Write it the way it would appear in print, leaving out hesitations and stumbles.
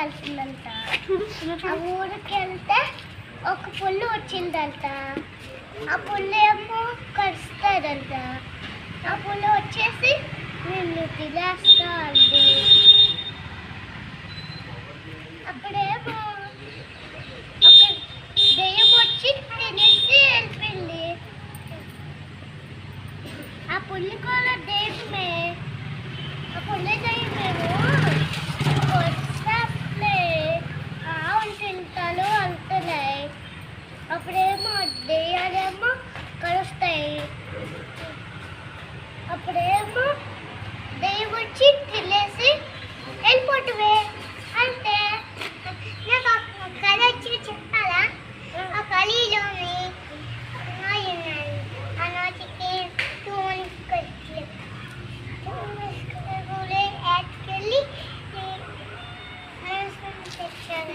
వెళ్తుందంట. ఆ ఊరికి వెళ్తే ఒక పుల్లు వచ్చిందంట. ఆ పుల్లు ఏమో కరుస్తాడంట. ఆ పుల్లు వచ్చేసి నిన్ను తినేస్తా అండి. అప్పుడేమో ఒక దెయ్యం వచ్చి తినేసి వెళ్ళిపోయింది. ఆ పుల్లి కూడా దెయ్యమే. ఆ పుల్లి దెయ్యమేమో వస్తాలే ఆవులు తింటాను అంటున్నాయి. అప్పుడేమో దెయ్యాలేమో కలుస్తాయి. అప్పుడేమో దెయ్యం వచ్చి తినేసి వెళ్ళిపోతువే అంటే నాకు ఒక కళ వచ్చి చెప్పాలా? ఆ కళలోని ఆ నోటికి యాడ్కెళ్ళి తెచ్చాను.